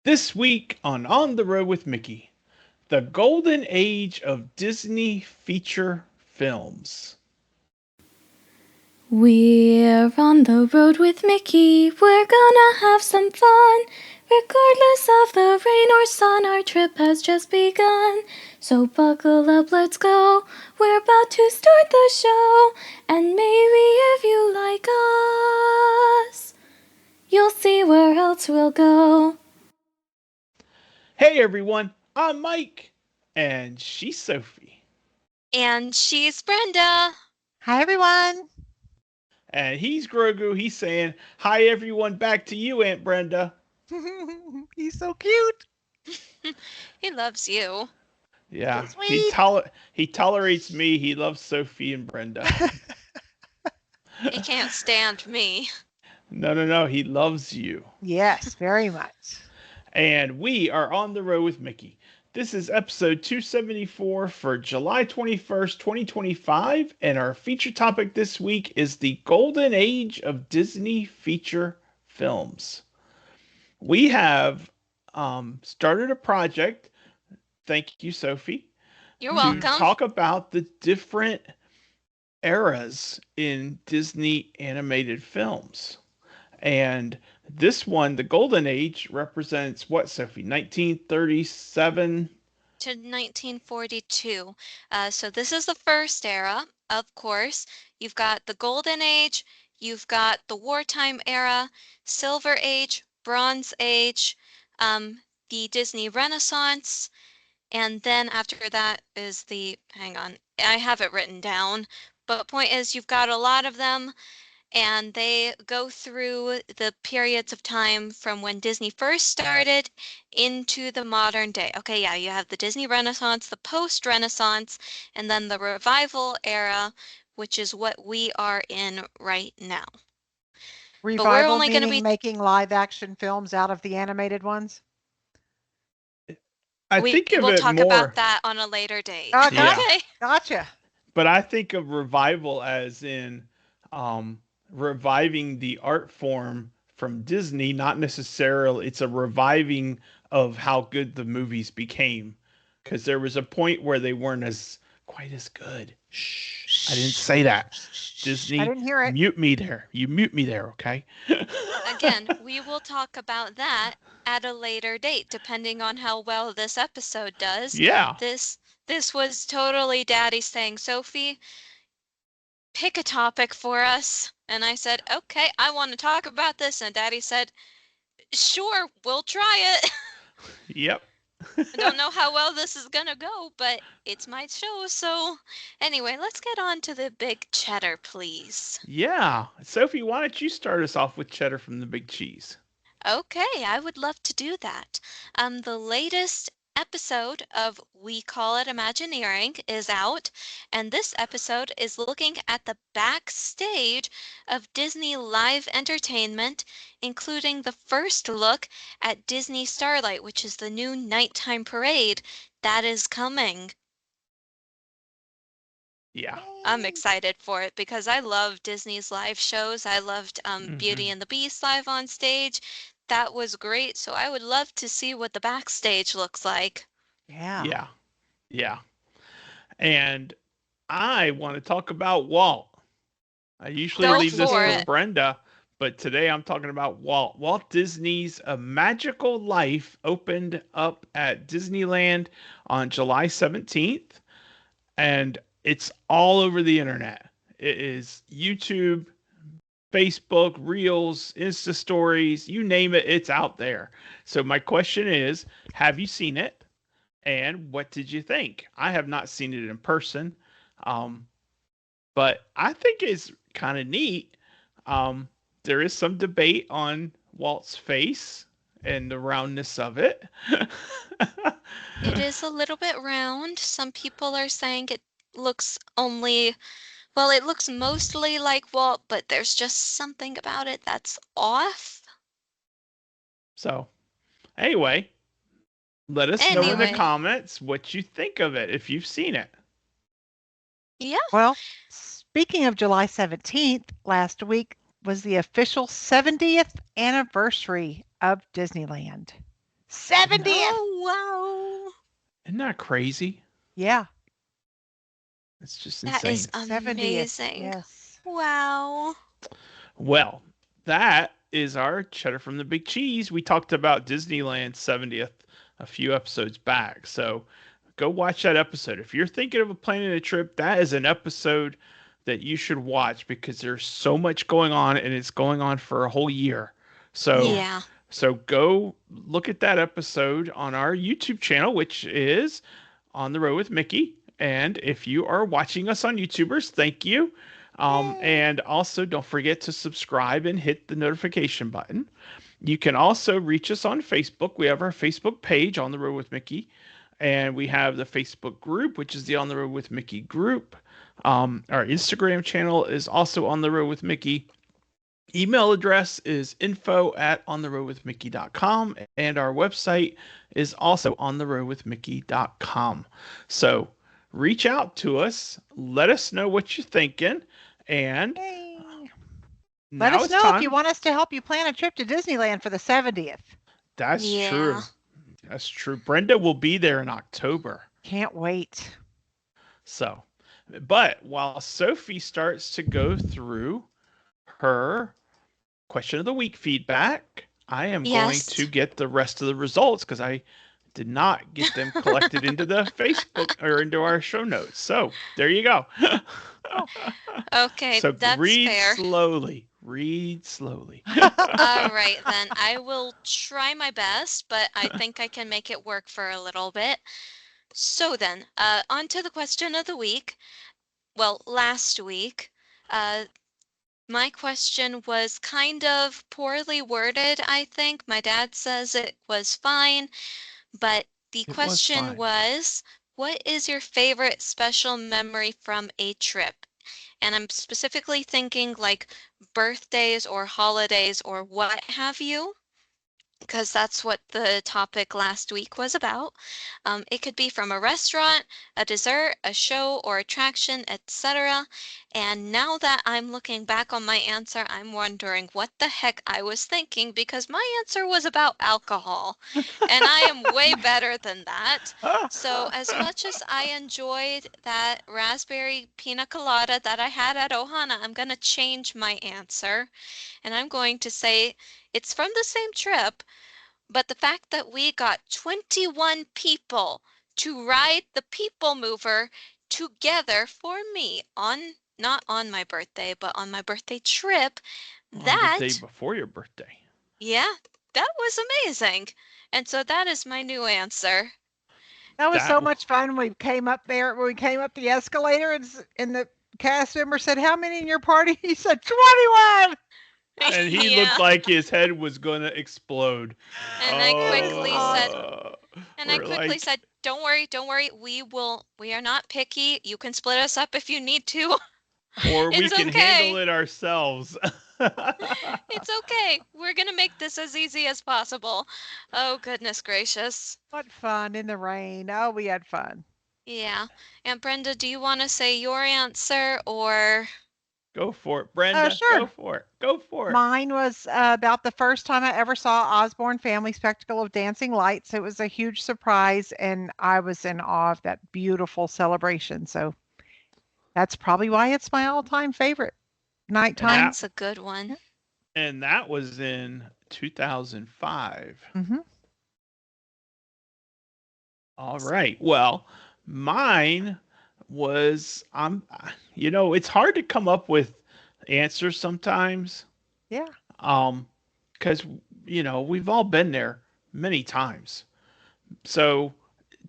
This week On the Road with Mickey, the golden age of Disney feature films. We're on the road with Mickey, we're gonna have some fun. Regardless of the rain or sun, our trip has just begun. So buckle up, let's go. We're about to start the show. And maybe if you like us, you'll see where else we'll go. Hey everyone, I'm Mike, and she's Sophie. And she's Brenda. Hi, everyone. And he's Grogu. He's saying, "Hi everyone, back to you, Aunt Brenda." He's so cute. He loves you. Yeah, So sweet. he tolerates me. He loves Sophie and Brenda. He can't stand me. No. He loves you. Yes, very much. And we are on the road with Mickey. This is episode 274 for July 21st, 2025, and our feature topic this week is the golden age of Disney feature films. We have started a project, thank you, Sophie, You're to welcome. talk about the different eras in Disney animated films. And this one, the Golden Age, represents what, Sophie? 1937? To 1942. So this is the first era, of course. You've got the Golden Age, you've got the Wartime era, Silver Age, Bronze Age, the Disney Renaissance, and then after that is hang on, I have it written down, but point is you've got a lot of them, and they go through the periods of time from when Disney first started into the modern day. Okay, yeah, you have the Disney Renaissance, the post-Renaissance, and then the revival era, which is what we are in right now. But we're Revival only going to meaning be making live action films out of the animated ones? I we think of will it talk about more, that on a later date. yeah, Okay. Gotcha. but I think of revival as in um, reviving the art form from Disney, not necessarily, it's a reviving of how good the movies became. Because there was a point where they weren't as quite as good. Shh, I didn't say that. I Disney, didn't hear it. mute me there. You mute me there, okay? Again, we will talk about that at a later date, depending on how well this episode does. Yeah. This was totally Daddy saying, Sophie, pick a topic for us. And I said, okay, I want to talk about this. And Daddy said, sure, we'll try it. Yep. I don't know how well this is gonna go, but it's my show, so anyway, let's get on to the big cheddar, please. Yeah. Sophie, why don't you start us off with cheddar from the big cheese? Okay, I would love to do that. The latest episode of We Call It Imagineering is out, and this episode is looking at the backstage of Disney Live Entertainment, including the first look at Disney Starlight, which is the new nighttime parade that is coming. Yeah. I'm excited for it because I love Disney's live shows. I loved Beauty Hmm. and the Beast live on stage. That was great. So I would love to see what the backstage looks like. Yeah. Yeah. Yeah. And I want to talk about Walt. I usually Go leave this for for it. Brenda, but today I'm talking about Walt. Walt Disney's A Magical Life opened up at Disneyland on July 17th, and it's all over the internet. It is YouTube, Facebook, Reels, Insta Stories, you name it, it's out there. So my question is, have you seen it? And what did you think? I have not seen it in person, um, but I think it's kind of neat. There is some debate on Walt's face and the roundness of it. It is a little bit round. Some people are saying it looks only, well, it looks mostly like Walt, but there's just something about it that's off. So, anyway, let us know in the Anyway, comments what you think of it if you've seen it. yeah. Well, speaking of July 17th, last week was the official 70th anniversary of Disneyland. 70th. Oh, wow. Isn't that crazy? Yeah. It's just That insane. is 70th. amazing. Yes. Wow. Well, that is our Cheddar from the Big Cheese. We talked about Disneyland 70th a few episodes back. So go watch that episode. If you're thinking of planning a trip, that is an episode that you should watch because there's so much going on and it's going on for a whole year. So Yeah. Yeah. so go look at that episode on our YouTube channel, which is On the Road with Mickey. And if you are watching us on YouTubers, thank you. Yay. And also, don't forget to subscribe and hit the notification button. You can also reach us on Facebook. We have our Facebook page, On the Road with Mickey, and we have the Facebook group, which is the On the Road with Mickey group. Our Instagram channel is also On the Road with Mickey. Email address is info@ontheroadwithmickey.com, and our website is also ontheroadwithmickey.com. So reach out to us, let us know what you're thinking, and Yay. now Let us it's know time. if you want us to help you plan a trip to Disneyland for the 70th. That's Yeah. true. That's true. Brenda will be there in October. Can't wait. So, but while Sophie starts to go through her question of the week feedback, I am going Yes. to get the rest of the results because I did not get them collected into the Facebook or into our show notes. So there you go. Okay, So that's read fair. slowly. Read slowly. All right, then. I will try my best, but I think I can make it work for a little bit. So then, on to the question of the week. Well, last week, my question was kind of poorly worded, I think. My dad says it was fine, but the It was question fine. was, what is your favorite special memory from a trip? And I'm specifically thinking like birthdays or holidays or what have you, because that's what the topic last week was about. It could be from a restaurant, a dessert, a show or attraction, etc. And now that I'm looking back on my answer, I'm wondering what the heck I was thinking because my answer was about alcohol. And I am way better than that. So, as much as I enjoyed that raspberry pina colada that I had at Ohana, I'm going to change my answer. And I'm going to say it's from the same trip, but the fact that we got 21 people to ride the people mover together for me on not on my birthday, but on my birthday trip, On the day that, before your birthday. yeah, that was amazing. And so that is my new answer. That was That so much fun. We came up there, when we came up the escalator, and the cast member said, "How many in your party?" He said, 21. and he looked Yeah. like his head was gonna explode. And I It was quickly said, awesome. don't worry, we are not picky. You can split us up if you need to. or we It's can handle okay. it ourselves. It's okay. We're gonna make this as easy as possible. Oh, goodness gracious. What fun in the rain. Oh, we had fun. Yeah. And Brenda, do you want to say your answer or? Go for it, Brenda. Go Sure. for it. Go for it. Mine was about the first time I ever saw Osborne Family Spectacle of Dancing Lights. It was a huge surprise, and I was in awe of that beautiful celebration. So that's probably why it's my all-time favorite. Nighttime. That's a good one. And that was in 2005. Mm-hmm. All right. Well, mine was it's hard to come up with answers sometimes. Yeah. Cuz we've all been there many times. So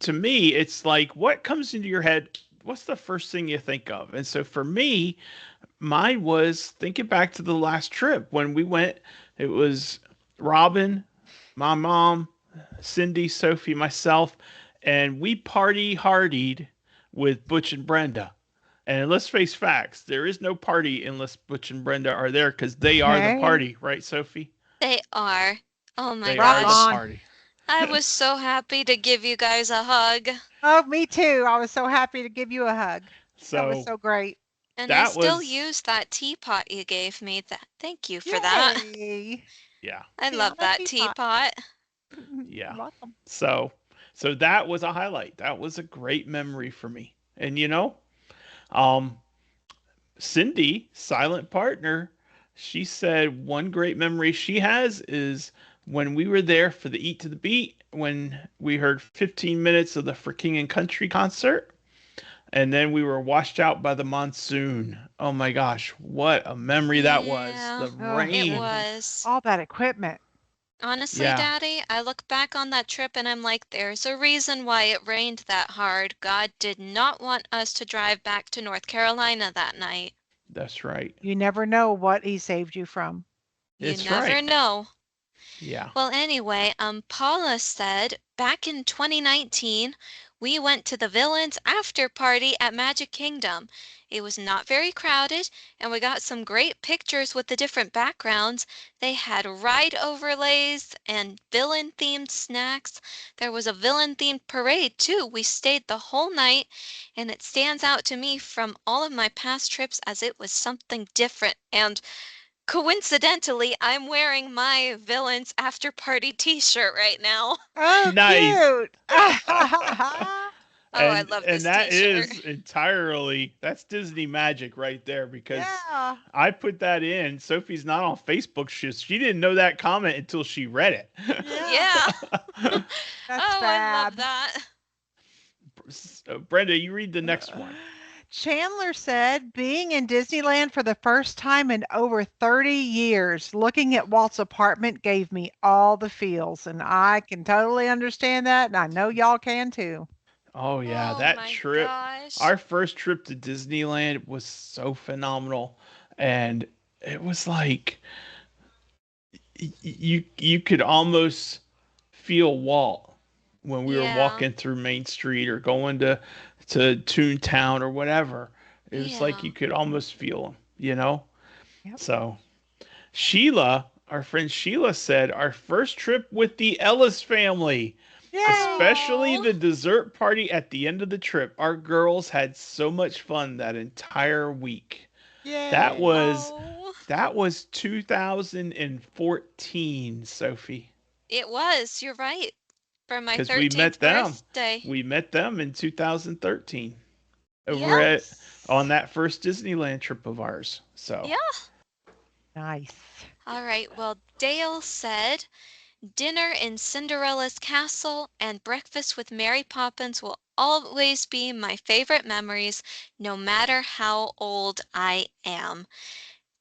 to me, it's like what comes into your head, what's the first thing you think of? And so for me, mine was thinking back to the last trip when we went. It was Robin, my mom, Cindy, Sophie, myself, and we party hardied with Butch and Brenda. And let's face facts, there is no party unless Butch and Brenda are there because they are the Hey. party, right, Sophie? They are. Oh my They Rock are the gosh. on. party. I was so happy to give you guys a hug. Oh, me too. I was so happy to give you a hug. That was So so great. And I that still was, use that teapot you gave me. Thank you for that. Yay. yeah. I See, love on a that teapot. teapot. Yeah. You're welcome. So so that was a highlight. That was a great memory for me. And um Cindy, silent partner, she said one great memory she has is when we were there for the Eat to the Beat, when we heard 15 minutes of the For King and Country concert, and then we were washed out by the monsoon. Oh my gosh, what a memory that was. Yeah, The Oh, it rain. was. all that equipment. Honestly, Yeah, Daddy, I look back on that trip and I'm like, there's a reason why it rained that hard. God did not want us to drive back to North Carolina that night. that's right. You never know what he saved you from. You It's never right. know. Yeah. Well, anyway, Paula said back in 2019, we went to the Villains after party at Magic Kingdom. It was not very crowded, and we got some great pictures with the different backgrounds. They had ride overlays and villain themed snacks. There was a villain themed parade too. We stayed the whole night, and it stands out to me from all of my past trips as it was something different. And coincidentally, I'm wearing my Villains After Party t-shirt right now. Oh, Nice. cute. Oh, I and love and this that t-shirt. is entirely that's Disney magic right there because Yeah. I put that in. Sophie's not on Facebook. She didn't know that comment until she read it. Yeah. Yeah. That's Oh, I love fab. that. So, Brenda, you read the next one. Chandler said, being in Disneyland for the first time in over 30 years, looking at Walt's apartment gave me all the feels. And I can totally understand that. And I know y'all can too. Oh yeah, Oh that my trip. gosh. Our first trip to Disneyland was so phenomenal, and it was like you could almost feel Walt when we were Yeah. walking through Main Street or going to Toontown or whatever. It was like Yeah. you could almost feel him. Yep. So Sheila, our friend Sheila said our first trip with the Ellis family, Yay. especially Oh. the dessert party at the end of the trip. Our girls had so much fun that entire week. That Yay. was Oh. that was 2014, Sophie, It was. You're right. For my because we 13th met them. birthday. We met them in 2013 over Yep. at on Nice. that first Disneyland trip of ours. So, Yeah. Nice. All right. Well, Dale said dinner in Cinderella's castle and breakfast with Mary Poppins will always be my favorite memories, no matter how old I am.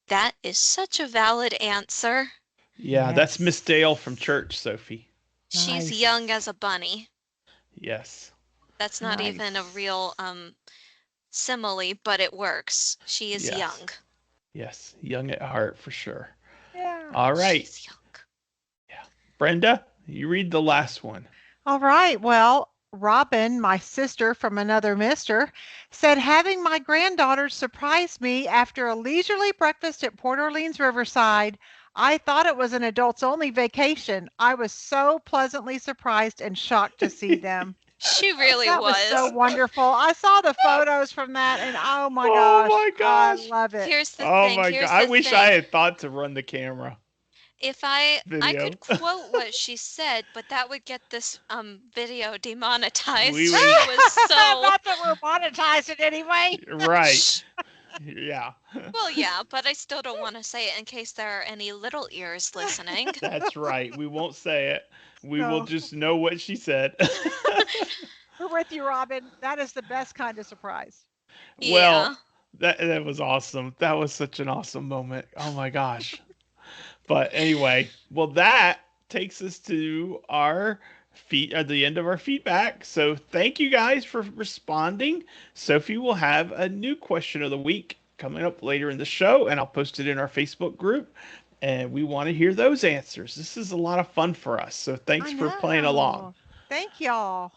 That is such a valid answer. yeah, that's Miss Yes. Dale from church, Sophie. She's young Nice. as a bunny. Yes. That's not even a Nice. real simile, but it works. She is Yes. young. Yes. Young at heart for sure. Yeah. All right. She's young. Yeah. Brenda, you read the last one. All right. Well, Robin, my sister from another mister, said having my granddaughters surprise me after a leisurely breakfast at Port Orleans Riverside. I thought it was an adults only vacation. I was so pleasantly surprised and shocked to see them. She really That was so was. wonderful. I saw the photos from that and oh my Oh gosh, my I gosh. love it. Here's the Oh thing. my god. Here's I the wish I thing. had thought to run the camera If I video. could quote what she said, but that would get this video demonetized. We She would was so Not that we're monetizing anyway. right. Shh. Yeah. Well, yeah, but I still don't want to say it in case there are any little ears listening. That's right. We won't say it. We will No, just know what she said. we're with you, Robin. That is the best kind of surprise. Yeah. Well, that was awesome. That was such an awesome moment. Oh my gosh. But anyway, well that takes us to our feet at the end of our feedback. So thank you guys for responding. Sophie will have a new question of the week coming up later in the show, and I'll post it in our Facebook group. And we want to hear those answers. This is a lot of fun for us. So thanks I for playing along. know. Thank y'all.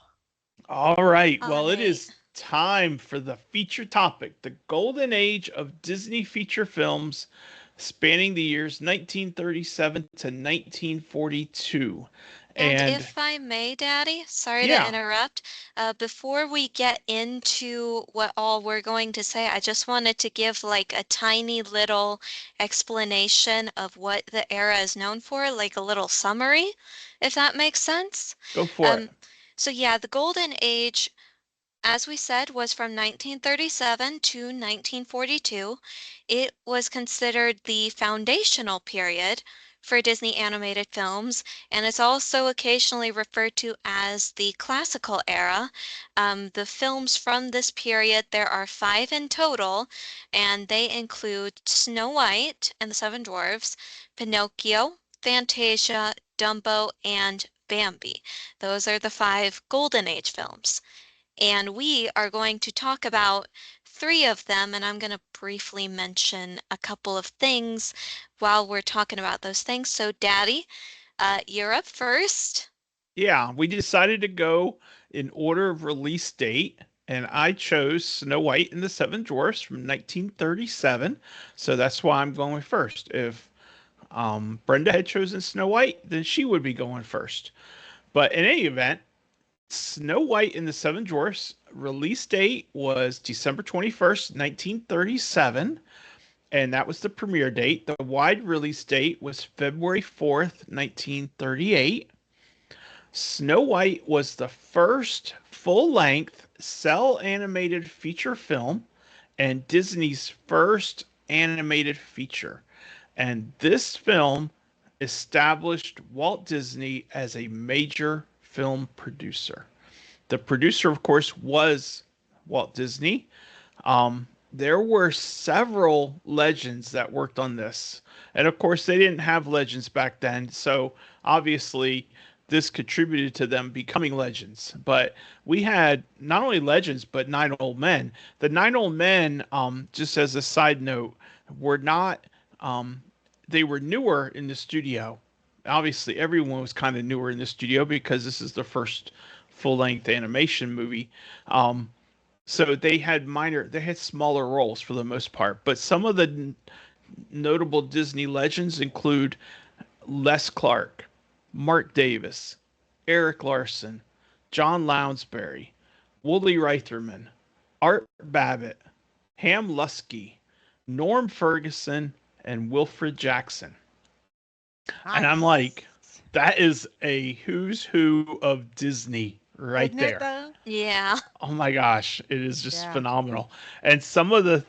All right. All Well, it right. is time for the feature topic, the golden age of Disney feature films spanning the years 1937 to 1942. And And if I may, Daddy, sorry to yeah, interrupt. Before we get into what all we're going to say, I just wanted to give like a tiny little explanation of what the era is known for, like a little summary, if that makes sense. go for it. Um, so yeah, the Golden Age, as we said, was from 1937 to 1942. It was considered the foundational period for Disney animated films, and it's also occasionally referred to as the classical era. The films from this period, there are five in total, and they include Snow White and the Seven Dwarfs, Pinocchio, Fantasia, Dumbo, and Bambi. Those are the five Golden Age films. And we are going to talk about three of them, and I'm going to briefly mention a couple of things while we're talking about those things. So, Daddy, you're up first. Yeah, we decided to go in order of release date, and I chose Snow White and the Seven Dwarfs from 1937. So that's why I'm going first. If Brenda had chosen Snow White, then she would be going first. But in any event, Snow White and the Seven Dwarfs release date was December 21st, 1937, and that was the premiere date. The wide release date was February 4th, 1938. Snow White was the first full-length cell animated feature film and Disney's first animated feature. And this film established Walt Disney as a major film producer. The producer, of course, was Walt Disney. There were several legends that worked on this. And of course, they didn't have legends back then. So obviously, this contributed to them becoming legends. But we had not only legends, but nine old men. The nine old men, just as a side note, were not, they were newer in the studio. Obviously, everyone was kind of newer in the studio because this is the first full length animation movie. Um, so they had smaller roles for the most part. But some of the notable Disney legends include Les Clark, Mark Davis, Eric Larson, John Lounsbury, Wooly Reitherman, Art Babbitt, Ham Lusky, Norm Ferguson, and Wilfred Jackson. And I'm Nice. like, that is a who's who of Disney right Isn't it there. though? Yeah. Oh my gosh, it is just Yeah. phenomenal. And some of the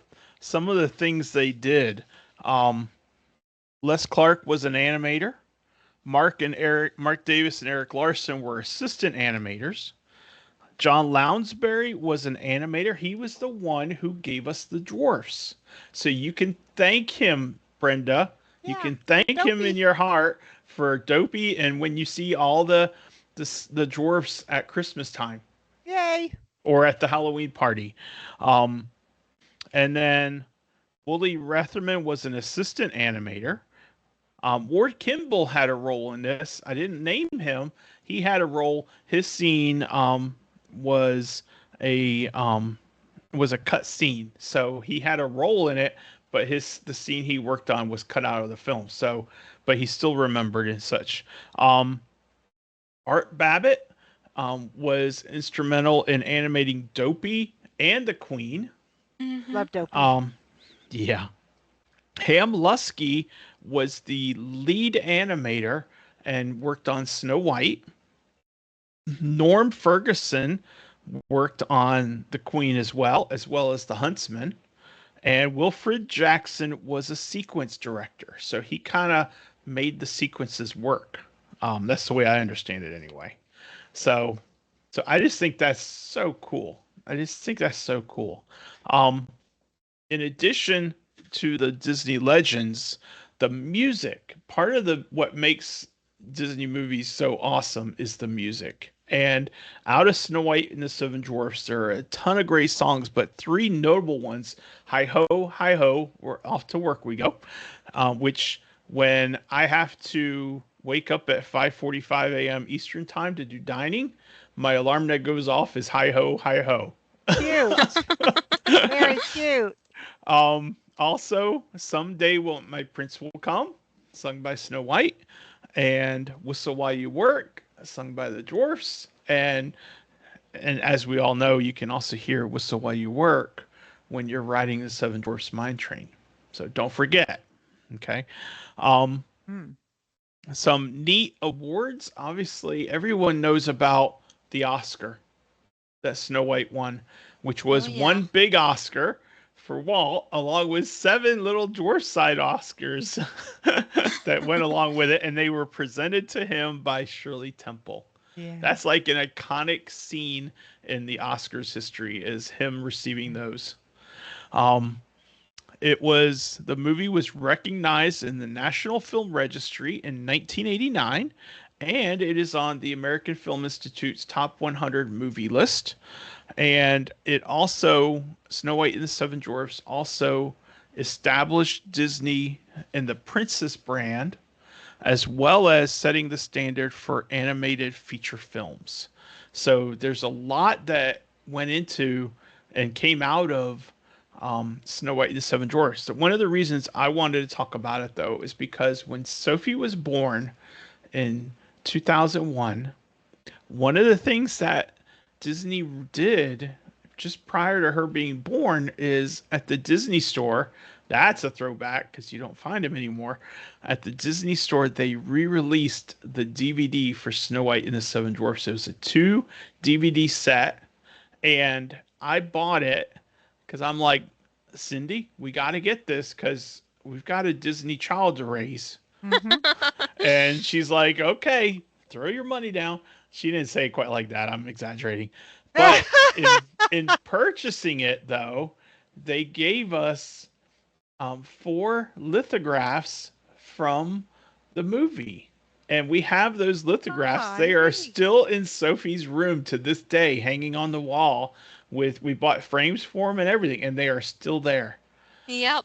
things they did. Um, Les Clark was an animator. Mark Davis and Eric Larson were assistant animators. John Lounsbury was an animator. He was the one who gave us the dwarfs. So you can thank him, Brenda. You Yeah. can thank him in Dopey. your heart for Dopey and when you see all the dwarfs at Christmas time Yay. or at the Halloween party. Um, and then Wooly Retherman was an assistant animator. Ward Kimball had a role in this. I didn't name him. He had a role. His scene was a was a cut scene, so he had a role in it. But the scene he worked on was cut out of the film. So, but he's still remembered and such. Um, Art Babbitt was instrumental in animating Dopey and the Queen. Hmm. Love Dopey. Um, yeah. Ham Lusky was the lead animator and worked on Snow White. Norm Ferguson worked on the Queen as well as the Huntsman. And Wilfred Jackson was a sequence director, so he kind of made the sequences work. That's the way I understand it, anyway. So, so I just think that's so cool. I just think that's so cool. Um, in addition to the Disney legends, the music, part of the what makes Disney movies so awesome is the music. And out of Snow White and the Seven Dwarfs, there are a ton of great songs, but three notable ones: Hi Ho, we're off to work we go," which when I have to wake up at 5:45 a.m. Eastern time to do dining, my alarm that goes off is Hi Ho, Hi Ho. Cute. Very cute. Also, someday my prince will come, sung by Snow White, and Whistle While You Work, sung by the dwarfs, and as we all know, you can also hear "Whistle While You Work" when you're riding the Seven Dwarfs Mine Train. So don't forget. Okay. Um, Hmm. some neat awards. Obviously, everyone knows about the Oscar that Snow White won, which Oh was yeah. one big Oscar for Walt, along with seven little dwarf side Oscars that went along with it, and they were presented to him by Shirley Temple. Yeah. That's like an iconic scene in the Oscars history is him receiving those. Um, the movie was recognized in the National Film Registry in 1989, and it is on the American Film Institute's top 100 movie list. And it also, Snow White and the Seven Dwarfs also established Disney and the Princess brand, as well as setting the standard for animated feature films. So there's a lot that went into and came out of Snow White and the Seven Dwarfs. So one of the reasons I wanted to talk about it, though, is because when Sophie was born in 2001, one of the things that Disney did just prior to her being born is at the Disney store. That's a throwback because you don't find them anymore. At the Disney store, they re-released the DVD for Snow White and the Seven Dwarfs. It was a two DVD set, and I bought it because I'm like, Cindy, we got to get this because we've got a Disney child to raise. Hmm. And she's like, okay, throw your money down. She didn't say it quite like that. I'm exaggerating. But in purchasing it, though, they gave us four lithographs from the movie. And we have those lithographs. Ah, They are neat. still in Sophie's room to this day, hanging on the wall. We bought frames for them and everything, and they are still there. Yep.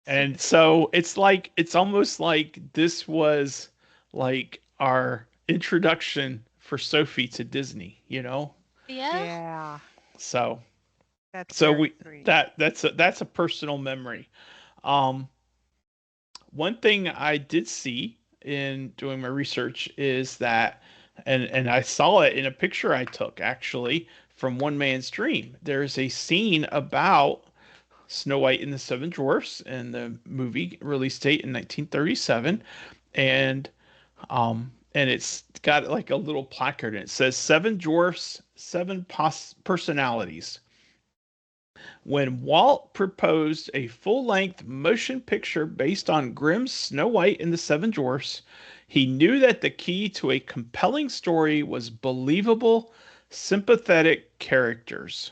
And so it's almost like this was like our introduction for Sophie to Disney, you know? Yeah. Yeah, So that's so very we sweet. that's a personal memory. Um one thing I did see in doing my research is that and I saw it in a picture I took actually from One Man's Dream. There's a scene about Snow White and the Seven Dwarfs in the movie release date in 1937, and it's got like a little placard and it says Seven Dwarfs, Seven Personalities. When Walt proposed a full-length motion picture based on Grimm's Snow White and the Seven Dwarfs, he knew that the key to a compelling story was believable, sympathetic characters.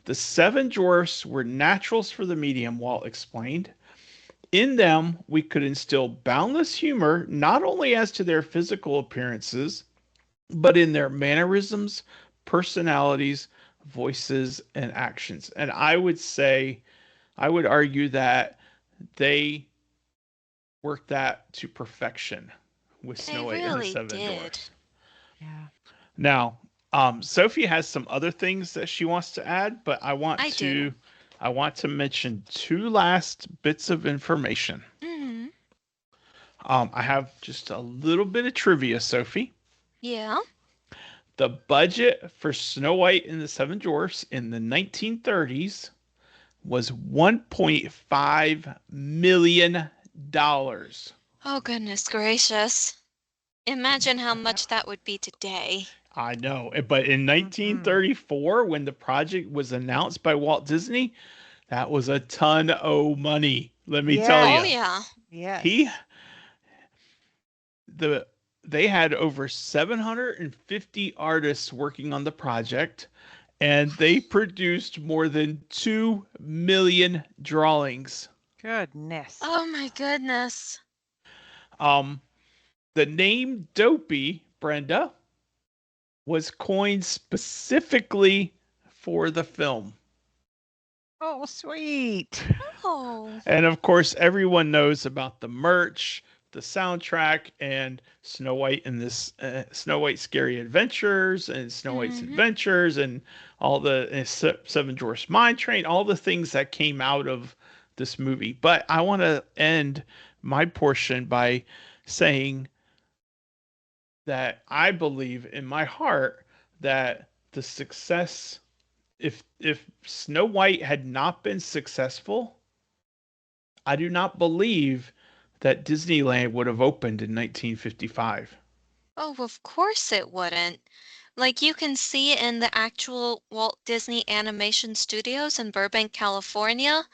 The seven dwarfs were naturals for the medium, Walt explained. In them, we could instill boundless humor not only as to their physical appearances, but in their mannerisms, personalities, voices, and actions. And I would argue that they worked that to perfection with They Snow White and the really Seven did. Dwarfs. Yeah. Now, Sophie has some other things that she wants to add, but I do. I want to mention two last bits of information. Hmm. I have just a little bit of trivia, Sophie. Yeah. The budget for Snow White and the Seven Dwarfs in the 1930s was $1.5 million. Oh, goodness gracious. Imagine how much that would be today. I know, but in Hmm. 1934, when the project was announced by Walt Disney, that was a ton of money. Let me tell Oh, you. Yes. yeah. He Yes. the they had over 750 artists working on the project, and they produced more than 2 million drawings. Goodness. Oh, my goodness. Um, the name Dopey, Brenda, was coined specifically for the film. Oh, sweet. Oh. And of course, everyone knows about the merch, the soundtrack, and Snow White Scary Adventures, and Snow White's Hmm. Adventures, and all the Seven Dwarfs Mine Train, all the things that came out of this movie. But I want to end my portion by saying that I believe in my heart that the success, if Snow White had not been successful, I do not believe that Disneyland would have opened in 1955. Oh, of course it wouldn't. Like you can see in the actual Walt Disney Animation Studios in Burbank, California,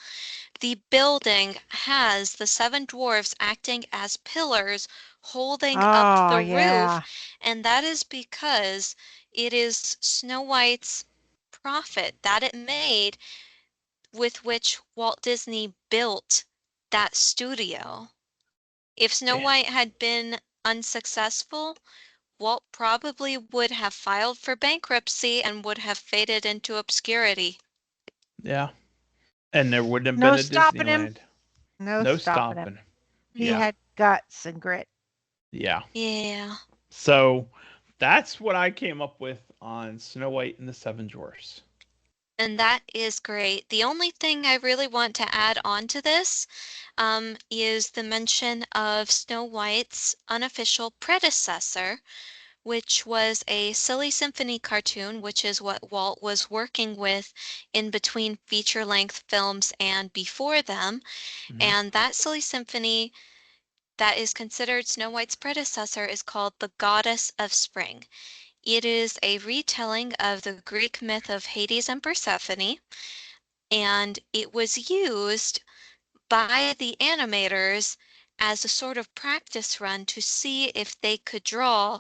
the building has the seven dwarfs acting as pillars holding up Oh, the roof, yeah. and that is because it is Snow White's profit that it made with which Walt Disney built that studio. If Snow Yeah. White had been unsuccessful, Walt probably would have filed for bankruptcy and would have faded into obscurity. Yeah. And there wouldn't have been No a stopping him. Disneyland. No No stopping him. stopping. He Yeah. had guts and grit. Yeah. Yeah. So that's what I came up with on Snow White and the Seven Dwarfs. And that is great. The only thing I really want to add on to this is the mention of Snow White's unofficial predecessor, which was a Silly Symphony cartoon, which is what Walt was working with in between feature-length films and before them. Mm-hmm. And that Silly Symphony that is considered Snow White's predecessor is called The Goddess of Spring. It is a retelling of the Greek myth of Hades and Persephone, and it was used by the animators as a sort of practice run to see if they could draw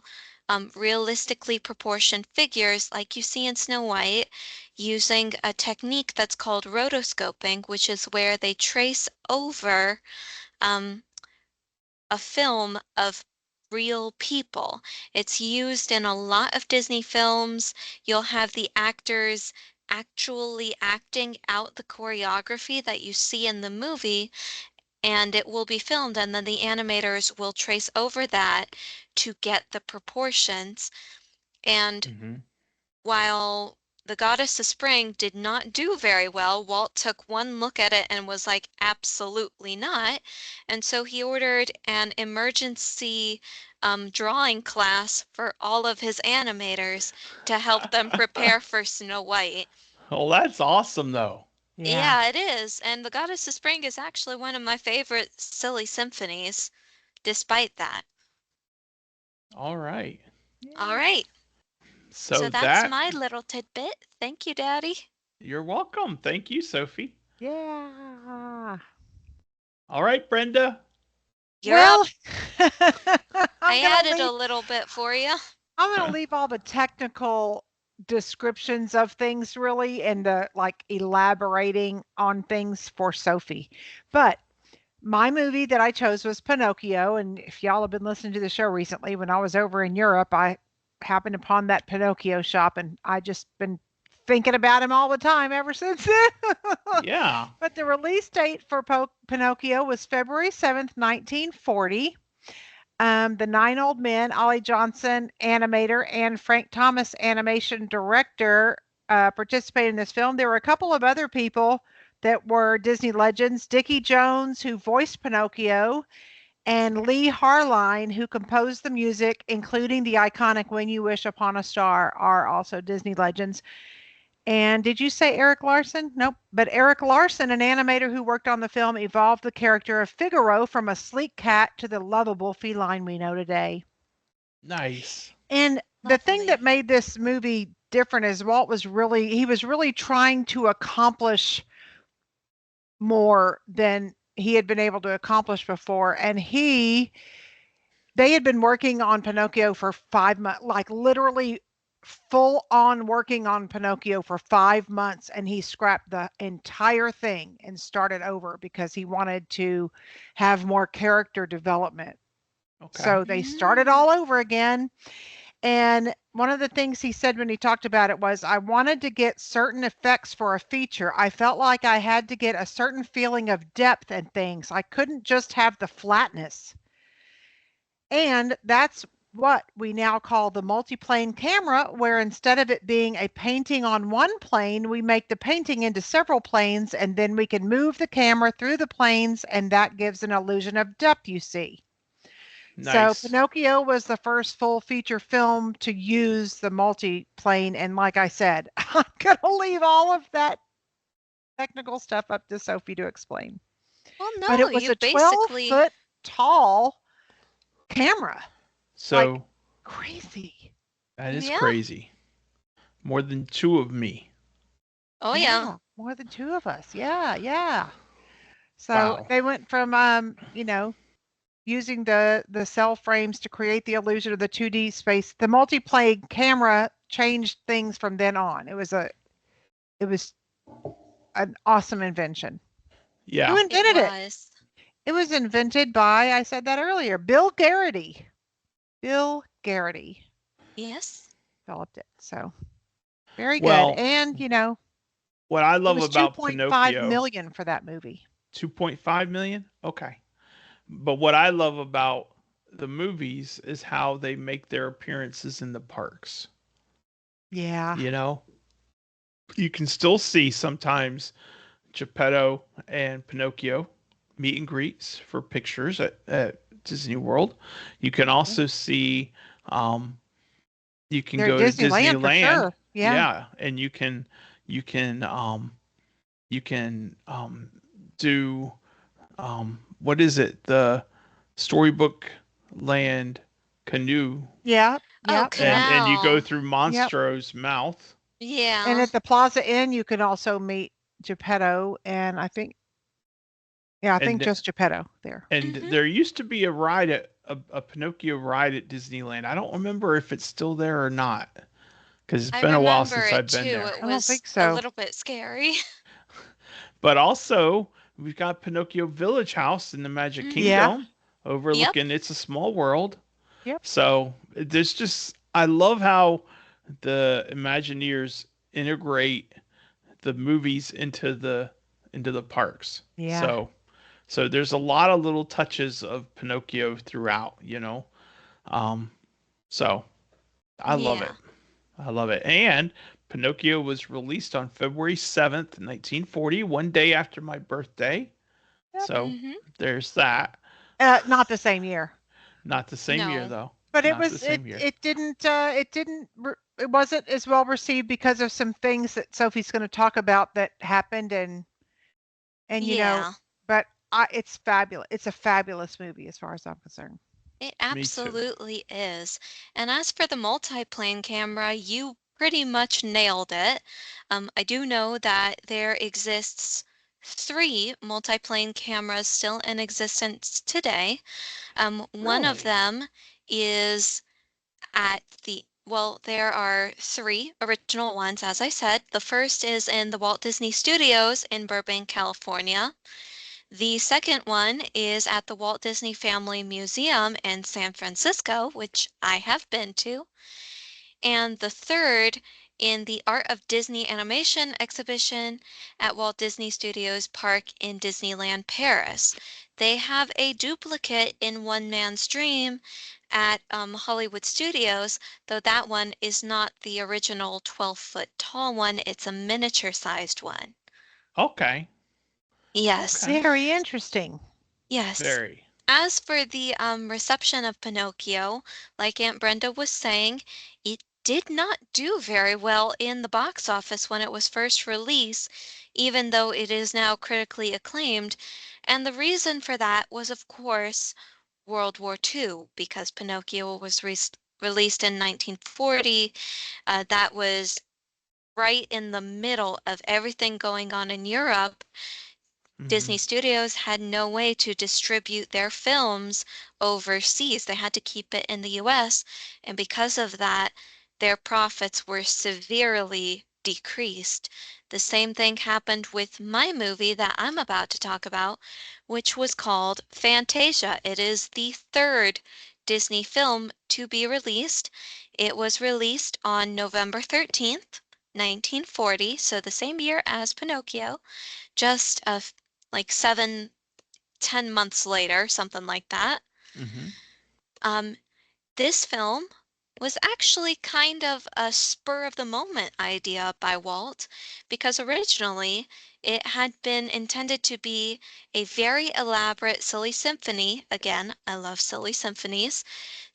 realistically proportioned figures like you see in Snow White using a technique that's called rotoscoping, which is where they trace over um, a film of real people. It's used in a lot of Disney films. You'll have the actors actually acting out the choreography that you see in the movie, and it will be filmed, and then the animators will trace over that to get the proportions. And Mm-hmm. while The Goddess of Spring did not do very well, Walt took one look at it and was like, absolutely not. And so he ordered an emergency drawing class for all of his animators to help them prepare for Snow White. Well, that's awesome, though. Yeah. Yeah, it is. And The Goddess of Spring is actually one of my favorite silly symphonies, despite that. All right. All Yeah. right. So So that's that my little tidbit. Thank you, Daddy. you're welcome. Thank you, Sophie. Yeah. All right, Brenda. You're up. Well, I'm I gonna added a leave little bit for you. I'm gonna leave all the technical descriptions of things really and the like elaborating on things for Sophie. But my movie that I chose was Pinocchio, and if y'all have been listening to the show recently, when I was over in Europe, I happened upon that Pinocchio shop, and I just been thinking about him all the time ever since then. Yeah. But the release date for Pinocchio was February 7th, 1940. The Nine Old Men, Ollie Johnson, animator, and Frank Thomas, animation director, participated in this film. There were a couple of other people that were Disney legends. Dickie Jones, who voiced Pinocchio, and Lee Harline, who composed the music, including the iconic When You Wish Upon a Star, are also Disney legends. And did you say Eric Larson? Nope. But Eric Larson, an animator who worked on the film, evolved the character of Figaro from a sleek cat to the lovable feline we know today. Nice. And the thing that Lovely. made this movie different is Walt was really trying to accomplish more than he had been able to accomplish before. And they had been working on Pinocchio for 5 months, like literally full on working on Pinocchio for 5 months, and he scrapped the entire thing and started over because he wanted to have more character development. Okay. So they started Mm. all over again. And one of the things he said when he talked about it was, I wanted to get certain effects for a feature. I felt like I had to get a certain feeling of depth and things. I couldn't just have the flatness. And that's what we now call the multiplane camera, where instead of it being a painting on one plane, we make the painting into several planes, and then we can move the camera through the planes, and that gives an illusion of depth, you see. So Nice. Pinocchio was the first full feature film to use the multiplane. And like I said, I'm going to leave all of that technical stuff up to Sophie to explain. Well, But no, it was you a 12 basically, foot tall camera. Like So crazy. that is yeah. crazy. More than two of me. Oh, yeah. Yeah, more than two of us. Yeah, yeah. So Wow. they went from using the cell frames to create the illusion of the 2D space. The multiplane camera changed things from then on. It was an awesome invention. Who Yeah. It invented it? was. It was invented by, I said that earlier, Bill Garrity. Bill Garrity Yes. developed it. So very good. Well, And, what I it love was about 2.5 Pinocchio, million for that movie. 2.5 million? Okay. But what I love about the movies is how they make their appearances in the parks. Yeah. You know, you can still see sometimes Geppetto and Pinocchio meet and greets for pictures at Disney World. You can also see, um, you can They're at go to Disneyland for Disneyland, sure. Yeah. yeah, and you can you can do what is it, the storybook land canoe, Yep. Oh, Yep. Yep. and you go Canal. through Yep. Monstro's mouth. And Yeah. at the Plaza Inn, you can also meet Geppetto, and I think and just Geppetto there. and Mm-hmm. there used to be a ride at a Pinocchio ride at Disneyland. I don't remember if it's still there or not because it's I been a while remember since it I've been too. there. It I don't was think a so. little bit scary. But also, we've got Pinocchio Village House in the Magic Mm-hmm. Yeah. Kingdom Yep. overlooking It's a Small World. Yep. So there's just, I love how the Imagineers integrate the movies into the parks. Yeah. So there's a lot of little touches of Pinocchio throughout, you know. Um, so I love Yeah. it. I love it. And Pinocchio was released on February 7th, 1940, one day after my birthday. Yep. So Mm-hmm. there's that. Not the same year, Not the same year No. though. but it Not the was same year. it wasn't as well received because of some things that Sophie's going to talk about that happened, and Yeah. but it's fabulous. It's a fabulous movie as far as I'm concerned. It Me too. absolutely is. And as for the multiplane camera, you pretty much nailed it. I do know that there exists three multiplane cameras still in existence today. One of Really? them is at well, there are three original ones, as I said. The first is in the Walt Disney Studios in Burbank, California. The second one is at the Walt Disney Family Museum in San Francisco, which I have been to. And the third in the Art of Disney Animation exhibition at Walt Disney Studios Park in Disneyland, Paris. They have a duplicate in One Man's Dream at Hollywood Studios, though that one is not the original 12-foot tall one, it's a miniature sized one. Okay. Yes. Okay. Very interesting. Yes. Very. As for the reception of Pinocchio, like Aunt Brenda was saying, it did not do very well in the box office when it was first released, even though it is now critically acclaimed. And the reason for that was, of course, World War II, because Pinocchio was released in 1940. That was right in the middle of everything going on in Europe. Hmm. Disney Studios had no way to distribute their films overseas. They had to keep it in the US, and because of that, their profits were severely decreased. The same thing happened with my movie that I'm about to talk about, which was called Fantasia. It is the third Disney film to be released. It was released on November 13th, 1940, so the same year as Pinocchio, just like 7, 10 months later, something like that. Hmm. Um, this film was actually kind of a spur of the moment idea by Walt, because originally it had been intended to be a very elaborate silly symphony. Again, I love silly symphonies.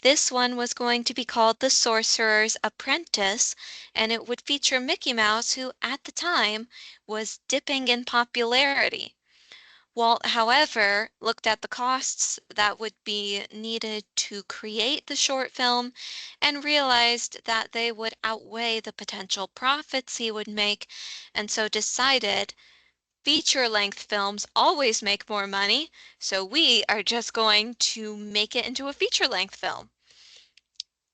This one was going to be called The Sorcerer's Apprentice, and it would feature Mickey Mouse, who at the time was dipping in popularity. Walt, however, looked at the costs that would be needed to create the short film and realized that they would outweigh the potential profits he would make, and so decided feature-length films always make more money, so we are just going to make it into a feature-length film.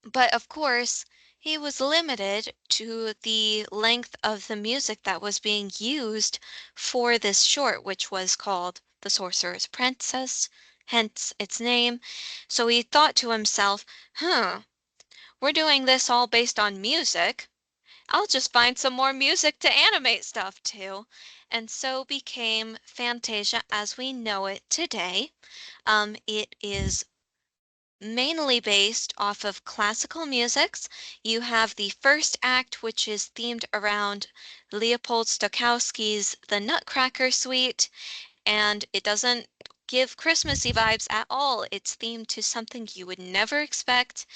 But of course, he was limited to the length of the music that was being used for this short, which was called The Sorcerer's Princess, hence its name. So he thought to himself, we're doing this all based on music. I'll just find some more music to animate stuff to. And so became Fantasia as we know it today. It is mainly based off of classical musics. You have the first act, which is themed around Leopold Stokowski's The Nutcracker Suite, and it doesn't give Christmassy vibes at all. It's themed to something you would never expect.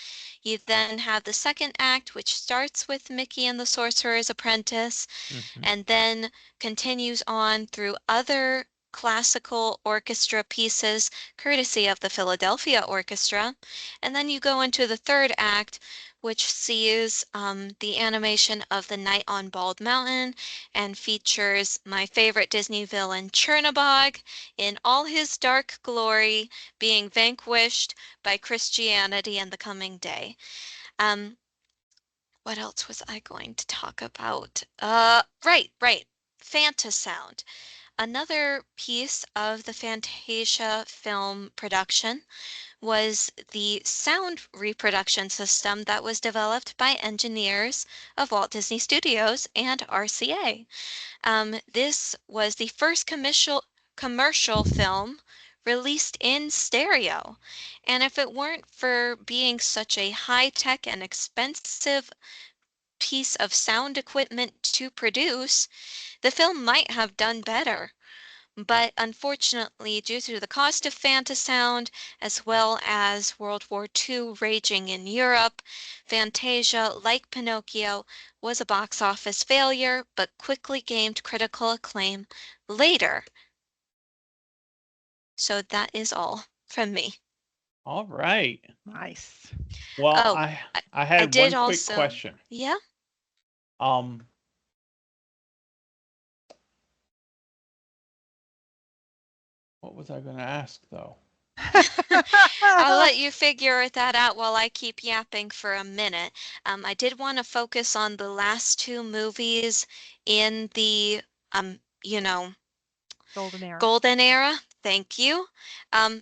You then have the second act, which starts with Mickey and the Sorcerer's Apprentice, Mhm. and then continues on through other classical orchestra pieces courtesy of the Philadelphia Orchestra. And then you go into the third act, which sees the animation of the Night on Bald Mountain and features my favorite Disney villain, Chernabog, in all his dark glory, being vanquished by Christianity and the coming day. Um, what else was I going to talk about? Right. Fantasound. Another piece of the Fantasia film production was the sound reproduction system that was developed by engineers of Walt Disney Studios and RCA. This was the first commercial film released in stereo. And if it weren't for being such a high-tech and expensive piece of sound equipment to produce, the film might have done better. But unfortunately, due to the cost of Fantasound, as well as World War II raging in Europe, Fantasia, like Pinocchio, was a box office failure, but quickly gained critical acclaim later. So that is all from me. All right. Nice. Well, Oh, I I, I I had did one quick also, question. yeah? Um, what was I going to ask though? I'll let you figure that out while I keep yapping for a minute. I did want to focus on the last two movies in the, um, you know, Golden era. golden era. Thank you.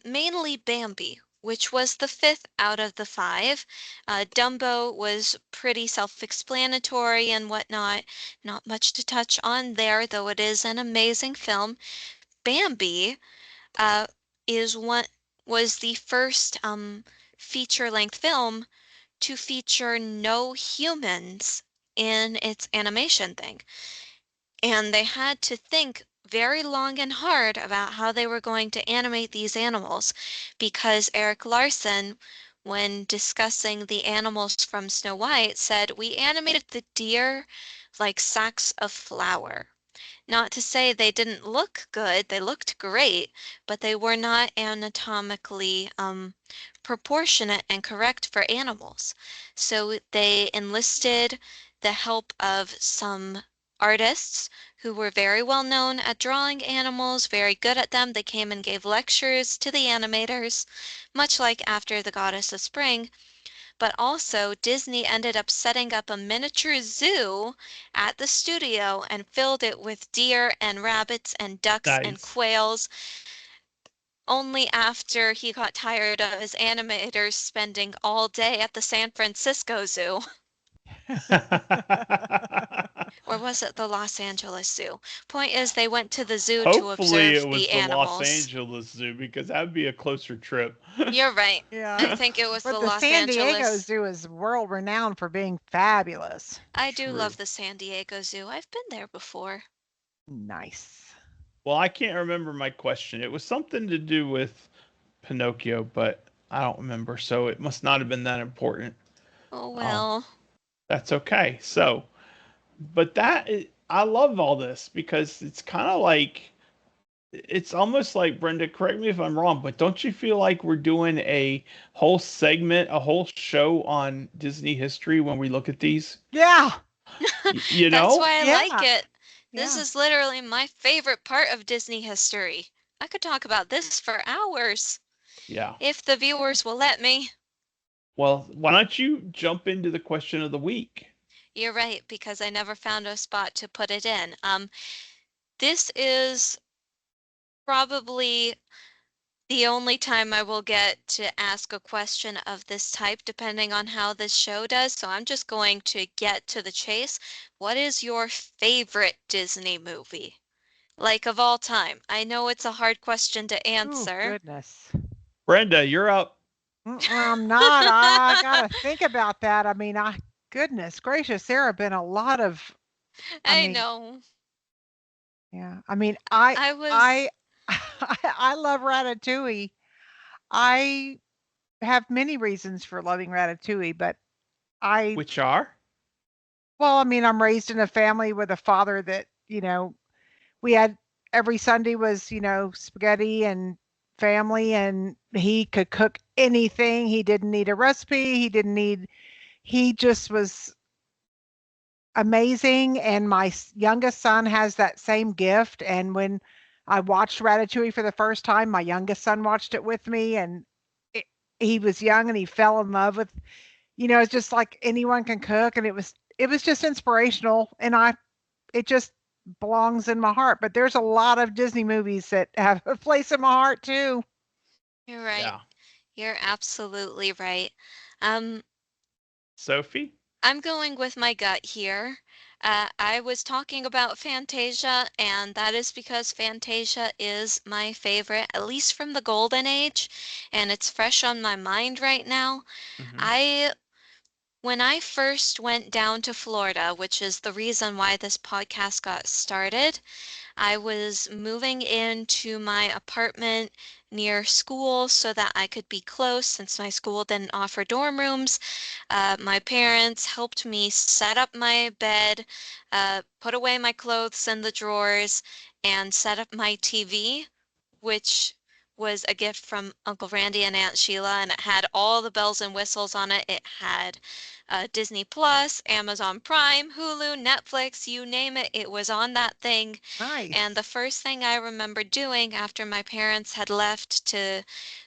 Mainly Bambi, which was the fifth out of the five. Dumbo was pretty self-explanatory and whatnot. Not much to touch on there, though it is an amazing film. Bambi uh, is one was the first feature-length film to feature no humans in its animation thing. And they had to think very long and hard about how they were going to animate these animals because Eric Larson, when discussing the animals from Snow White, said, "We animated the deer like sacks of flour." Not to say they didn't look good, they looked great, but they were not anatomically proportionate and correct for animals. So they enlisted the help of some artists who were very well known at drawing animals, very good at them. They came and gave lectures to the animators, much like after The Goddess of Spring, but also Disney ended up setting up a miniature zoo at the studio and filled it with deer and rabbits and ducks and Nice. quails, only after he got tired of his animators spending all day at the San Francisco Zoo. Or was it the Los Angeles Zoo? Point is, they went to the zoo to Hopefully observe it was the the Los animals. Angeles Zoo because that'd be a closer trip. You're right. I Yeah. think it was But the the Los San Diego Angeles. Zoo is world renowned for being fabulous. I do True. love the San Diego Zoo. I've been there before. Nice. Well, I can't remember my question. It was something to do with Pinocchio, but I don't remember, so it must not have been that important. Oh Um, well. that's okay. So, but I love all this because it's kind of like it's almost like Brenda. Correct me if I'm wrong, but don't you feel like we're doing a whole segment, a whole show on Disney history when we look at these? Yeah. You That's know? why I like Yeah. it. This Yeah. is literally my favorite part of Disney history. I could talk about this for hours, Yeah. if the viewers will let me. Well, why don't you jump into the question of the week? You're right, because I never found a spot to put it in. This is probably the only time I will get to ask a question of this type, depending on how this show does. So I'm just going to get to the chase. What is your favorite Disney movie? Like of all time? I know it's a hard question to Oh, answer. goodness. Brenda, you're up. I'm not. I gotta think about that. I mean, goodness gracious, there have been a lot of. I I mean, know. yeah. I mean, I was, I, I love Ratatouille. I have many reasons for loving Ratatouille, but I, Which are? well, I mean, I'm raised in a family with a father that we had every Sunday was spaghetti and family, and he could cook anything. He didn't need a recipe. He just was amazing, and my youngest son has that same gift, and when I watched Ratatouille for the first time, my youngest son watched it with me, and it, he was young and he fell in love with, it's just like anyone can cook, and it was just inspirational, and it just belongs in my heart. But there's a lot of Disney movies that have a place in my heart too. you're right. Yeah. You're absolutely right. Um, Sophie? I'm going with my gut here. I was talking about Fantasia, and that is because Fantasia is my favorite, at least from the Golden Age, and it's fresh on my mind right now. Mm-hmm. I When I first went down to Florida, which is the reason why this podcast got started, I was moving into my apartment near school so that I could be close since my school didn't offer dorm rooms. My parents helped me set up my bed, put away my clothes in the drawers, and set up my TV, which was a gift from Uncle Randy and Aunt Sheila, and it had all the bells and whistles on it. It had Disney Plus, Amazon Prime, Hulu, Netflix, you name it, it was on that thing. And the Nice. first thing I remember doing after my parents had left to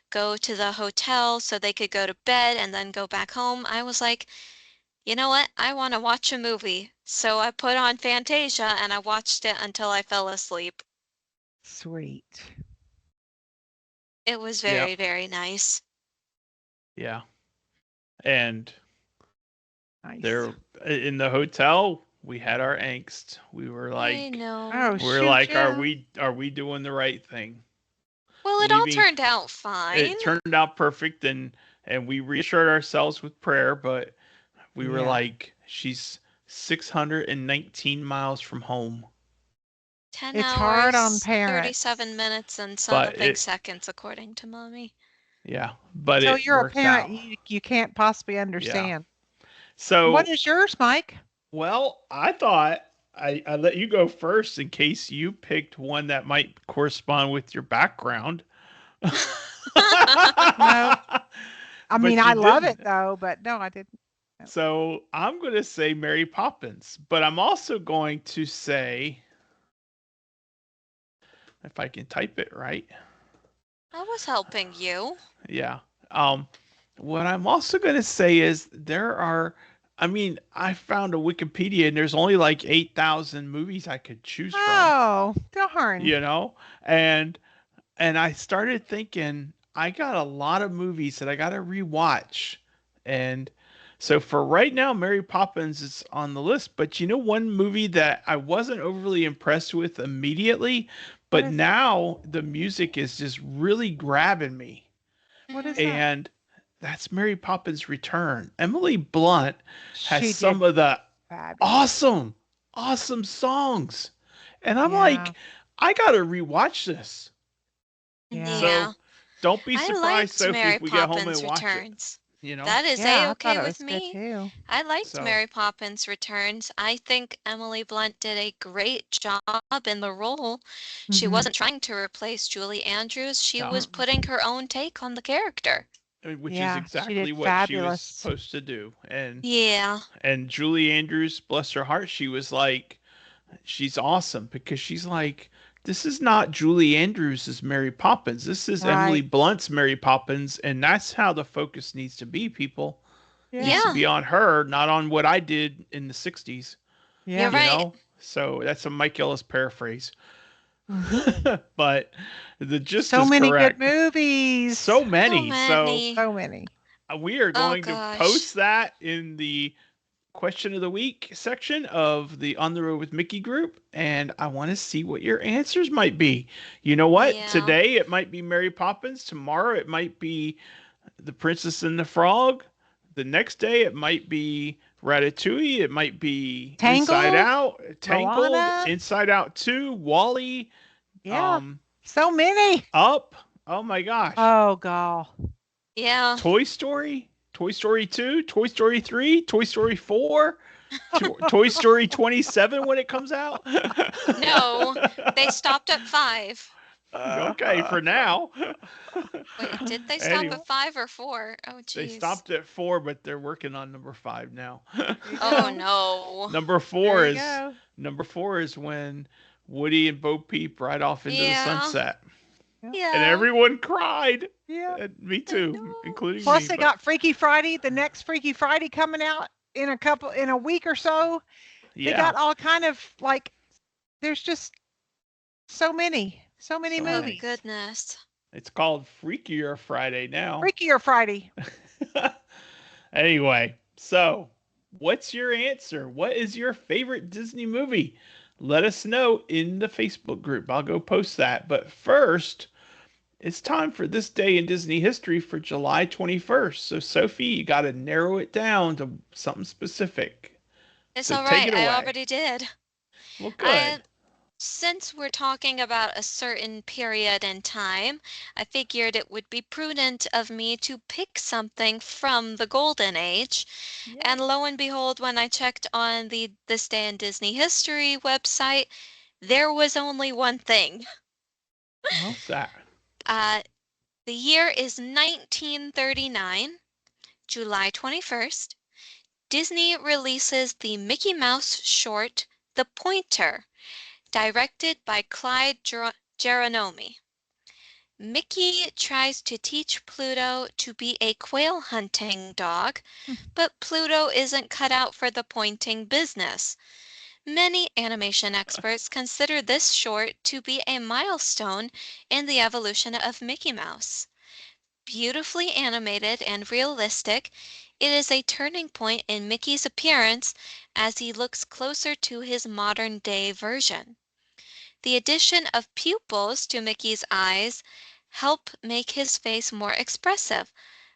go to the hotel so they could go to bed and then go back home, I was like, you know what? I want to watch a movie. So I put on Fantasia and I watched it until I fell asleep. Sweet. It was Yeah. very, very nice. Yeah. And Nice. there in the hotel, we had our angst. We were I like, know. Oh, we're shoot, like, yeah. are we doing the right thing? Well, it all Leaving. turned out fine. It turned out perfect, and we reassured ourselves with prayer, but we were Yeah. like, she's 619 miles from home. 10 It's hard on hours, parents. 37 minutes, and But something it, seconds, according to Mommy. yeah, but Until it you're a worked parent, out. you can't possibly Yeah. understand. What So, is yours, Mike? well, I thought I let you go first in case you picked one that might correspond with your background. No. I mean, But you I love it didn't. though, but no, I didn't. No. So I'm going to say Mary Poppins, but I'm also going to say, if I can type it right, I was helping you. yeah. Um, what I'm also going to say is there are, I mean, I found a Wikipedia and there's only like 8,000 movies I could choose from, Oh, darn. you know? And I started thinking I got a lot of movies that I got to rewatch. And So for right now, Mary Poppins is on the list. But you know, one movie that I wasn't overly impressed with immediately, What but is it? now the music is just really grabbing me. What is Mm, that? And that's Mary Poppins Return. Emily Blunt has She some did of the fabulous. awesome, awesome songs. And I'm Yeah, like, I gotta rewatch this. yeah, yeah. So don't be I surprised, liked Sophie, Mary if we get home and Poppins watch it. Returns. You know? That is yeah. I thought a-okay it with was good me. too. I liked So Mary Poppins Returns. I think Emily Blunt did a great job in the role. She Hmm. wasn't trying to replace Julie Andrews. She yeah. was putting her own take on the character. Which is Yeah, she exactly did what she was fabulous. supposed to do. Yeah. And Julie Andrews, bless her heart, she was like, she's awesome because she's like, this is not Julie Andrews' as Mary Poppins. This is Emily Right. Blunt's Mary Poppins, and that's how the focus needs to be, people. Needs Yeah. to Yeah. be on her, not on what I did in the 60s, You're Yeah. you right. know? So that's a Mike Ellis paraphrase. Hmm. But the gist So is many good correct. movies. So So many. So many. So many. we are Oh going to gosh. post that in the question of the week section of the On the Road with Mickey group, and I want to see what your answers might be. You know what? Yeah. Today it might be Mary Poppins. Tomorrow it might be The Princess and the Frog. The next day it might be Ratatouille. It might be Inside Tangled, Out, Tangled, Moana. Inside Out 2, Wally, Yeah. um, So many. Up. Oh my gosh. Oh, God. Yeah. Toy Story, Toy Story 2, Toy Story 3, Toy Story 4, Toy Story 27 when it comes out. No, they stopped at 5. Okay, for now. Wait, did they stop Anyway, at 5 or 4? Oh, they geez. stopped at 4, but they're working on number 5 now. There you Oh, go. no. number There 4 you is go. number 4 is when Woody and Bo Peep ride off into the Yeah. sunset, Yeah. and Yeah. everyone cried. Yeah. And me I too, know. including Plus, me. they But got Freaky Friday, the next Freaky Friday coming out in a week or so. They yeah, got all kind of like, there's just so many so Oh, many. movies. goodness. It's called Freakier Friday now. Freakier Friday. Anyway, so what's your answer? What is your favorite Disney movie? Let us know in the Facebook group. I'll go post that. But first, it's time for this day in Disney history for July 21st. So, Sophie, you got to narrow it down to something specific. It's So, all take right. it I away. already did. Well, I good. Since we're talking about a certain period in time, I figured it would be prudent of me to pick something from the Golden Age. Yeah. And lo and behold, when I checked on the This Day in Disney History website, there was only one thing. Oh, What's that? Uh, the year is 1939, July 21st. Disney releases the Mickey Mouse short, The Pointer, directed by Clyde Geronimi. Mickey tries to teach Pluto to be a quail hunting dog, but Pluto isn't cut out for the pointing business. Many animation experts consider this short to be a milestone in the evolution of Mickey Mouse. Beautifully animated and realistic, it is a turning point in Mickey's appearance as he looks closer to his modern day version. The addition of pupils to Mickey's eyes help make his face more expressive,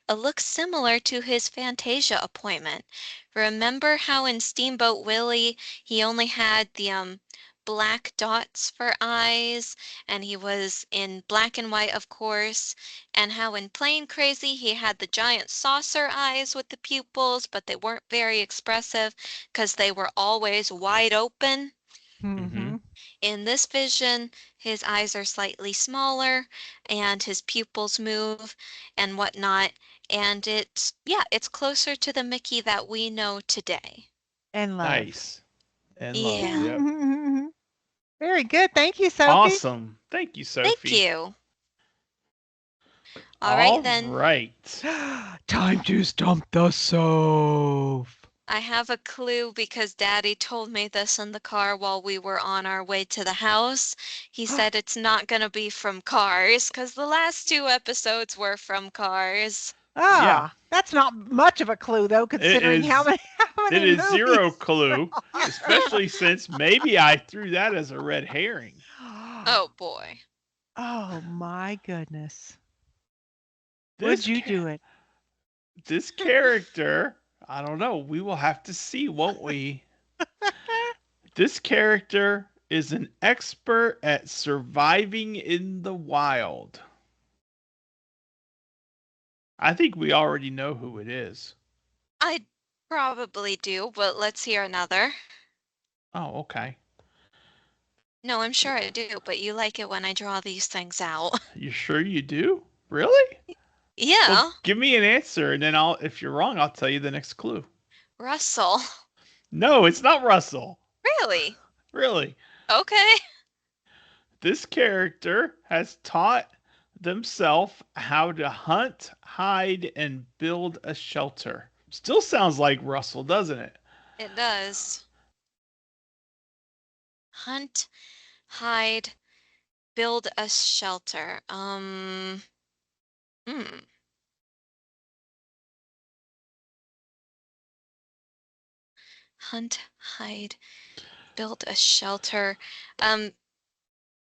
a look similar to his Fantasia appointment. Remember how in Steamboat Willie he only had the black dots for eyes, and he was in black and white, of course, and how in Plane Crazy he had the giant saucer eyes with the pupils, but they weren't very expressive because they were always wide open. Mm-hmm. mm-hmm. In this vision, his eyes are slightly smaller and his pupils move and whatnot. And it's closer to the Mickey that we know today. And love. Nice. And love. Yeah. Yep. Very good. Thank you, Sophie. Awesome. Thank you, Thank Sophie. you. All right, All then. right. Time to stump the Soph. I have a clue because Daddy told me this in the car while we were on our way to the house. He said it's not going to be from Cars because the last two episodes were from Cars. Yeah, That's not much of a clue, though, it considering how is. many, how It many is zero movies. clue, especially since maybe I threw that as a red herring. Oh boy. Oh, my goodness. Would This you ca- do it? this character, I don't know. We will have to see, won't we? This character is an expert at surviving in the wild. I think we already know who it is. I probably do, but let's hear another. Oh, okay. No, I'm sure I do, but you like it when I draw these things out. You sure you do? Really? Well, Yeah, give me an answer, and then if you're wrong, I'll tell you the next clue. Russell. No, it's not Russell. Really? Really. Okay. This character has taught themselves how to hunt, hide, and build a shelter. Still sounds like Russell, doesn't it? It does. Hunt, hide, build a shelter. Hmm. Hunt, hide, build a shelter. Um,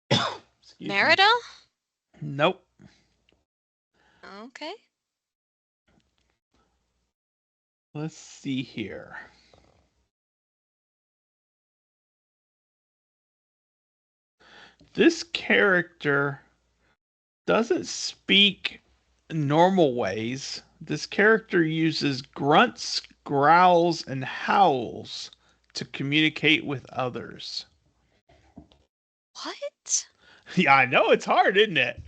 Excuse me. Merida? Nope. Okay. Let's see here. This character doesn't speak normal ways. This character uses grunts, growls, and howls to communicate with others. What? Yeah, I know it's hard, isn't it?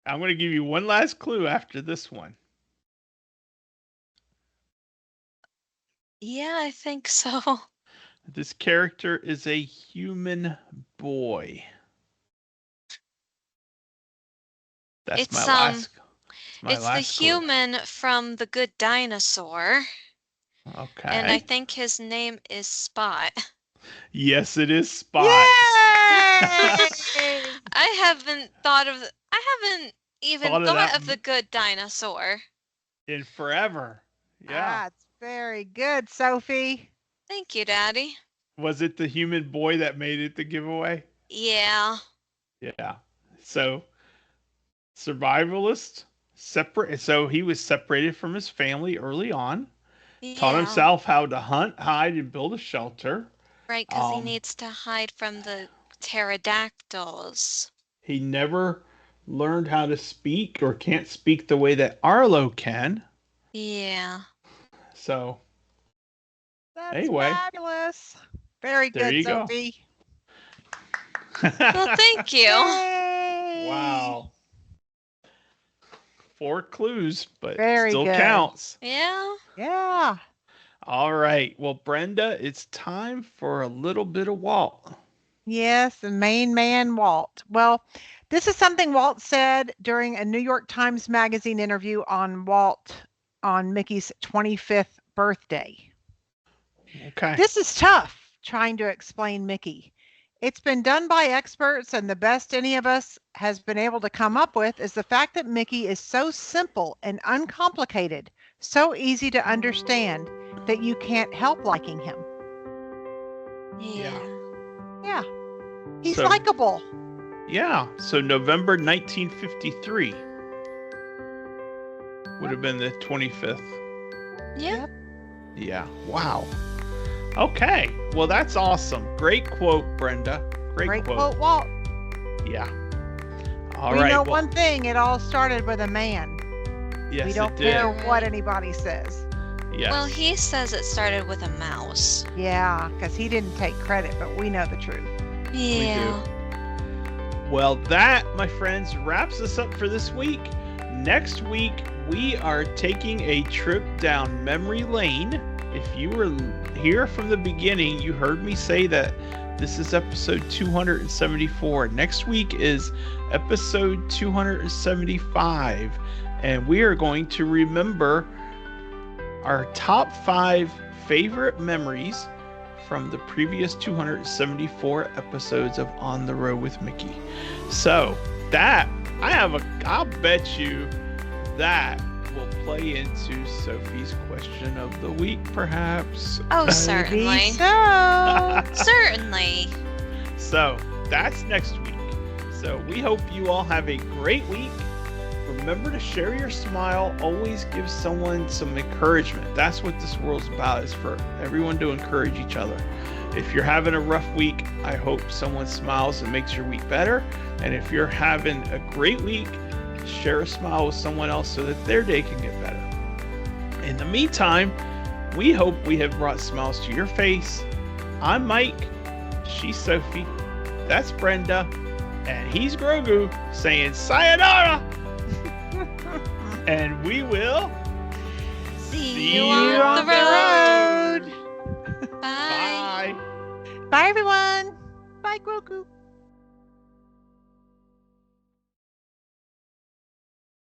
I'm going to give you one last clue after this one. Yeah, I think so. This character is a human boy. That's It's my last. it's the Clue. human from The Good Dinosaur, Okay. and I think his name is Spot. Yes, it is Spot. Yay! I haven't even thought of The Good Dinosaur. In forever. Yeah. That's very good, Sophie. Thank you, Daddy. Was it the human boy that made it the giveaway? Yeah. Yeah. So, survivalist, separate. So he was separated from his family early on. Taught Yeah. himself how to hunt, hide, and build a shelter. Right, because he needs to hide from the pterodactyls. He never learned how to speak or can't speak the way that Arlo can. Yeah. So, That's anyway. fabulous. Very There good, you go. Sophie. Well, thank you. Yay! Wow. 4 clues, but Very still good. counts. Yeah. Yeah. All right. Well, Brenda, it's time for a little bit of Walt. Yes, the main man, Walt. Well, this is something Walt said during a New York Times Magazine interview on Mickey's 25th birthday. Okay. This is tough, trying to explain Mickey. It's been done by experts, and the best any of us has been able to come up with is the fact that Mickey is so simple and uncomplicated, so easy to understand that you can't help liking him. Yeah. Yeah. He's So- likable. Yeah. So November 1953 would have been the 25th. Yeah. Yeah. Wow. Okay. Well, that's awesome. Great quote, Brenda. Great quote, Walt. Yeah. All We right. know well, one thing, it all started with a man. Yes, We don't it did. care what anybody says. Yes. Well, he says it started with a mouse. Yeah, because he didn't take credit, but we know the truth. Yeah. Well, that, my friends, wraps us up for this week. Next week, we are taking a trip down memory lane. If you were here from the beginning, you heard me say that this is episode 274. Next week is episode 275, and we are going to remember our top 5 favorite memories from the previous 274 episodes of On the Road with Mickey. So that I'll bet you that will play into Sophie's question of the week, perhaps. Oh, Maybe certainly. so. Certainly. So that's next week. So we hope you all have a great week. Remember to share your smile. Always give someone some encouragement. That's what this world's about, is for everyone to encourage each other. If you're having a rough week, I hope someone smiles and makes your week better. And if you're having a great week, share a smile with someone else so that their day can get better. In the meantime, we hope we have brought smiles to your face. I'm Mike. She's Sophie. That's Brenda. And he's Grogu saying sayonara. And we will See you on the road. Bye. Bye. Bye, everyone. Bye, Grogu.